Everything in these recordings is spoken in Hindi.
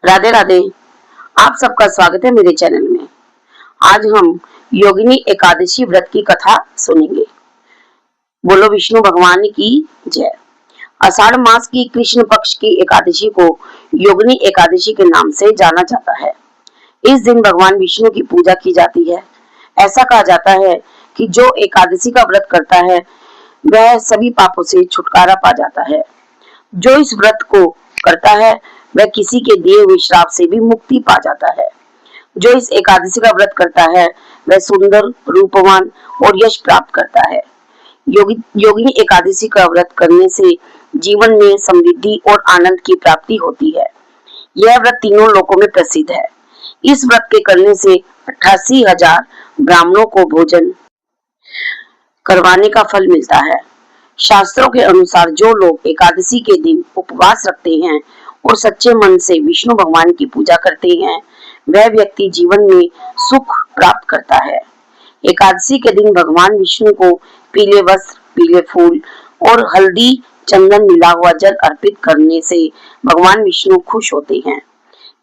राधे राधे। आप सबका स्वागत है मेरे चैनल में। आज हम योगिनी एकादशी व्रत की कथा सुनेंगे। बोलो विष्णु भगवान की जय। आषाढ़ मास की कृष्ण पक्ष की एकादशी को योगिनी एकादशी के नाम से जाना जाता है। इस दिन भगवान विष्णु की पूजा की जाती है। ऐसा कहा जाता है कि जो एकादशी का व्रत करता है वह सभी पापों से छुटकारा पा जाता है। जो इस व्रत को करता है वह किसी के दिए हुए श्राप से भी मुक्ति पा जाता है। जो इस एकादशी का व्रत करता है वह सुंदर, रूपवान और यश प्राप्त करता है। योगिनी एकादशी का व्रत करने से जीवन में समृद्धि और आनंद की प्राप्ति होती है। यह व्रत तीनों लोकों में प्रसिद्ध है। इस व्रत के करने से 88,000 ब्राह्मणों को भोजन करवाने का फल मिलता है। शास्त्रों के अनुसार जो लोग एकादशी के दिन उपवास रखते हैं और सच्चे मन से विष्णु भगवान की पूजा करते हैं वह व्यक्ति जीवन में सुख प्राप्त करता है। एकादशी के दिन भगवान विष्णु को पीले वस्त्र, पीले फूल और हल्दी चंदन मिला हुआ जल अर्पित करने से भगवान विष्णु खुश होते हैं।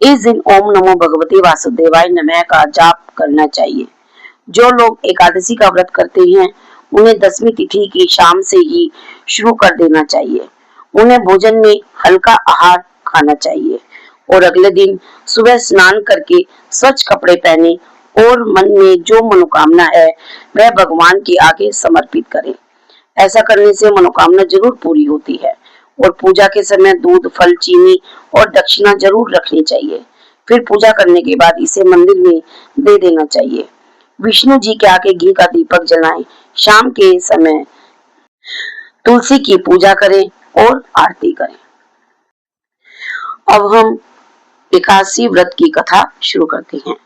इस दिन ओम नमो भगवते वासुदेवाय नमः का जाप करना चाहिए। जो लोग एकादशी का व्रत करते हैं उन्हें 10वीं तिथि की शाम से ही शुरू कर देना चाहिए। उन्हें भोजन में हल्का आहार खाना चाहिए और अगले दिन सुबह स्नान करके स्वच्छ कपड़े पहने और मन में जो मनोकामना है वह भगवान के आगे समर्पित करें। ऐसा करने से मनोकामना जरूर पूरी होती है। और पूजा के समय दूध, फल, चीनी और दक्षिणा जरूर रखनी चाहिए। फिर पूजा करने के बाद इसे मंदिर में दे देना चाहिए। विष्णु जी के आगे घी का दीपक जलाएं। शाम के समय तुलसी की पूजा करें और आरती करें। अब हम एकादशी व्रत की कथा शुरू करते हैं।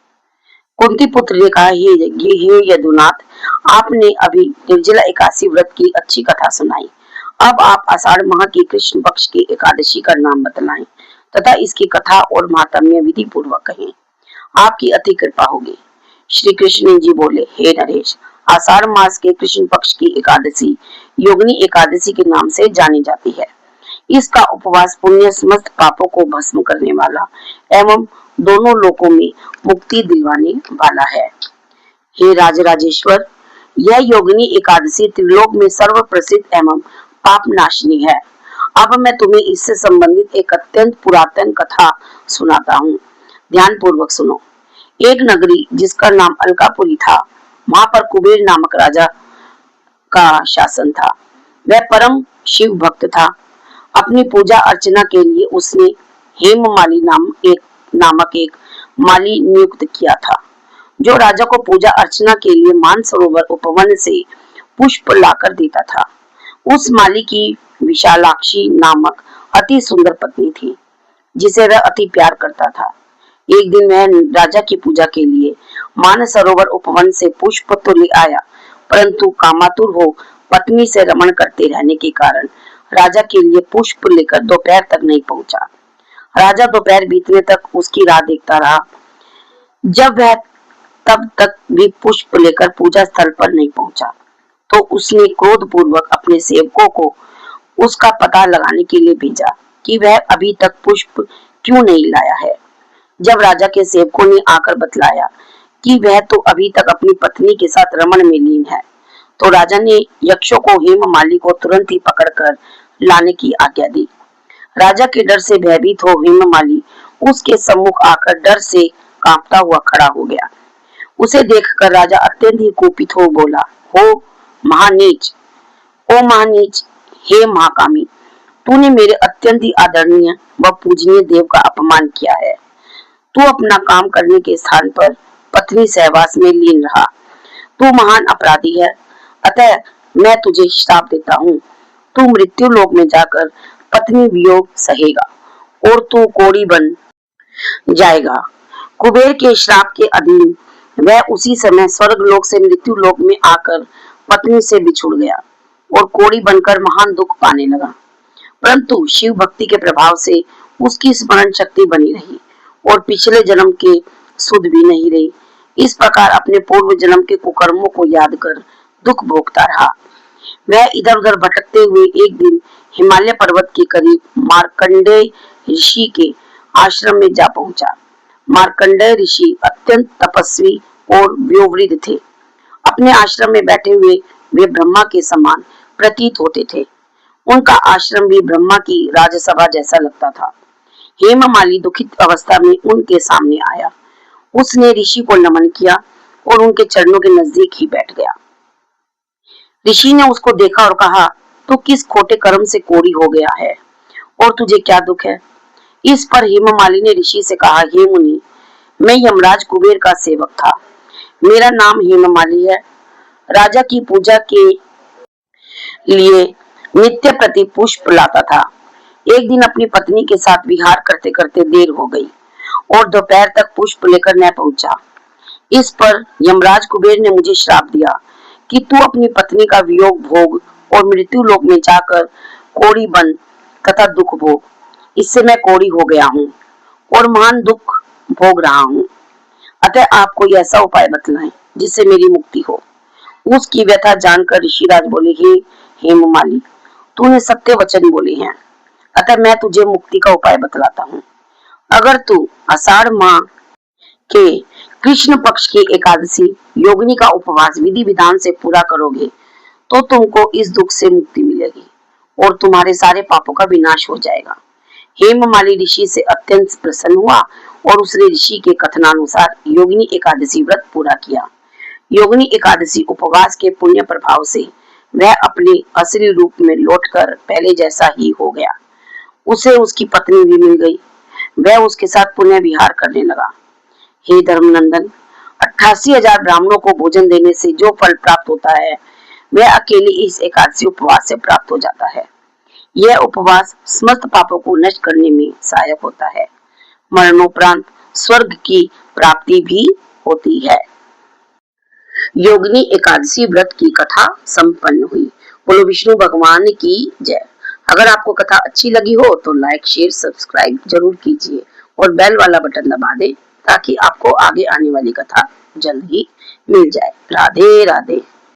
कुंती पुत्र ने कहा, हे यदुनाथ, आपने अभी निर्जला एकादशी व्रत की अच्छी कथा सुनाई। अब आप आषाढ़ माह की कृष्ण पक्ष की एकादशी का नाम बतलाएं तथा इसकी कथा और महात्म्य विधि पूर्वक कहें। आपकी अति कृपा होगी। श्री कृष्ण जी बोले, हे नरेश, आषाढ़ मास के कृष्ण पक्ष की एकादशी योगिनी एकादशी के नाम से जानी जाती है। इसका उपवास पुण्य समस्त पापों को भस्म करने वाला एवं दोनों लोकों में मुक्ति दिलवाने वाला है। हे राजराजेश्वर, यह योगिनी एकादशी त्रिलोक में सर्व प्रसिद्ध एवं पाप नाशनी है। अब मैं तुम्हें इससे संबंधित एक अत्यंत पुरातन कथा सुनाता हूँ। ध्यान पूर्वक सुनो। एक नगरी जिसका नाम अलकापुरी था, वहां पर कुबेर नामक राजा का शासन था। वह परम शिव भक्त था। अपनी पूजा अर्चना के लिए उसने हेममाली नामक एक माली नियुक्त किया था, जो राजा को पूजा अर्चना के लिए मानसरोवर उपवन से पुष्प लाकर देता था। उस माली की विशालाक्षी नामक अति सुंदर पत्नी थी, जिसे वह अति प्यार करता था। एक दिन वह राजा की पूजा के लिए मानसरोवर उपवन से पुष्प तो ले आया, परंतु कामातुर हो पत्नी से रमण करते रहने के कारण राजा के लिए पुष्प लेकर दोपहर तक नहीं पहुंचा। राजा दोपहर बीतने तक उसकी राह देखता रहा। जब वह तब तक भी पुष्प लेकर पूजा स्थल पर नहीं पहुंचा, तो उसने क्रोध पूर्वक अपने सेवकों को उसका पता लगाने के लिए भेजा कि वह अभी तक पुष्प क्यों नहीं लाया है। जब राजा के सेवकों ने आकर बतलाया कि वह तो अभी तक अपनी पत्नी के साथ रमण में लीन है, तो राजा ने यक्षों को हेममाली को तुरंत ही पकड़कर लाने की आज्ञा दी। राजा के डर से भयभीत हो हेममाली उसके सम्मुख आकर डर से कांपता हुआ खड़ा हो गया। उसे देखकर राजा अत्यंत ही कुपित हो बोला, हो महानीच, ओ महानीच, हे महाकामी, तूने मेरे अत्यंत ही आदरणीय व पूजनीय देव का अपमान किया है। तू अपना काम करने के स्थान पर पत्नी सहवास में लीन रहा। तू महान अपराधी है। अतः मैं तुझे श्राप देता हूँ। तू मृत्यु लोक में जाकर पत्नी वियोग सहेगा और तू कोढ़ी बन जाएगा। कुबेर के श्राप के अधीन वह उसी समय स्वर्ग लोक से मृत्यु लोक में आकर पत्नी से बिछुड़ गया और कोढ़ी बनकर महान दुख पाने लगा। परंतु शिव भक्ति के प्रभाव से उसकी स्मरण शक्ति बनी रही और पिछले जन्म के सुध भी नहीं रही। इस प्रकार अपने पूर्व जन्म के कुकर्मों को याद कर दुख भोगता रहा। वह इधर उधर भटकते हुए एक दिन हिमालय पर्वत के करीब मार्कंडेय ऋषि के आश्रम में जा पहुंचा। मार्कंडेय ऋषि अत्यंत तपस्वी और व्योवृद्ध थे। अपने आश्रम में बैठे हुए वे ब्रह्मा के समान प्रतीत होते थे। उनका आश्रम भी ब्रह्मा की राजसभा जैसा लगता था। हेममाली दुखित अवस्था में उनके सामने आया। उसने ऋषि को नमन किया और उनके चरणों के नजदीक ही बैठ गया। ऋषि ने उसको देखा और कहा, तू किस खोटे कर्म से कोढ़ी हो गया है और तुझे क्या दुख है? इस पर हेममाली ने ऋषि से कहा, हे मुनि, मैं यमराज कुबेर का सेवक था। मेरा नाम हेममाली है। राजा की पूजा के लिए नित्य प्रति पुष्प लाता था। एक दिन अपनी पत्नी के साथ विहार करते करते देर हो गई और दोपहर तक पुष्प लेकर न पहुंचा। इस पर यमराज कुबेर ने मुझे श्राप दिया कि तू अपनी पत्नी का वियोग भोग और मृत्यु लोक में जाकर कोढ़ी बन तथा दुख भोग। इससे मैं कोढ़ी हो गया हूँ और महान दुख भोग रहा हूँ। अतः आप कोई ऐसा उपाय बतलाएं जिससे मेरी मुक्ति हो। उसकी व्यथा जानकर ऋषिराज बोले, हे हेममाली, तूने सत्य वचन बोले हैं, अतः मैं तुझे मुक्ति का उपाय बतलाता हूँ। अगर तू आषाढ़ माह के कृष्ण पक्ष की एकादशी योगिनी का उपवास विधि विधान से पूरा करोगे तो तुमको इस दुख से मुक्ति मिलेगी और तुम्हारे सारे पापों का विनाश हो जाएगा। हेममाली ऋषि से अत्यंत प्रसन्न हुआ और उसने ऋषि के कथनानुसार योगिनी एकादशी व्रत पूरा किया। योगिनी एकादशी उपवास के पुण्य प्रभाव से वह अपने असली रूप में लौटकर पहले जैसा ही हो गया। उसे उसकी पत्नी भी मिल गई। वह उसके साथ पुण्य विहार करने लगा। हे धर्मनंदन, 88,000 ब्राह्मणों को भोजन देने से जो फल प्राप्त होता है वह अकेले इस एकादशी उपवास से प्राप्त हो जाता है। यह उपवास समस्त पापों को नष्ट करने में सहायक होता है। मरणोपरांत स्वर्ग की प्राप्ति भी होती है। योगिनी एकादशी व्रत की कथा संपन्न हुई। बोलो विष्णु भगवान की जय। अगर आपको कथा अच्छी लगी हो तो लाइक, शेयर, सब्सक्राइब जरूर कीजिए और बेल वाला बटन दबा दें ताकि आपको आगे आने वाली कथा जल्द ही मिल जाए। राधे राधे।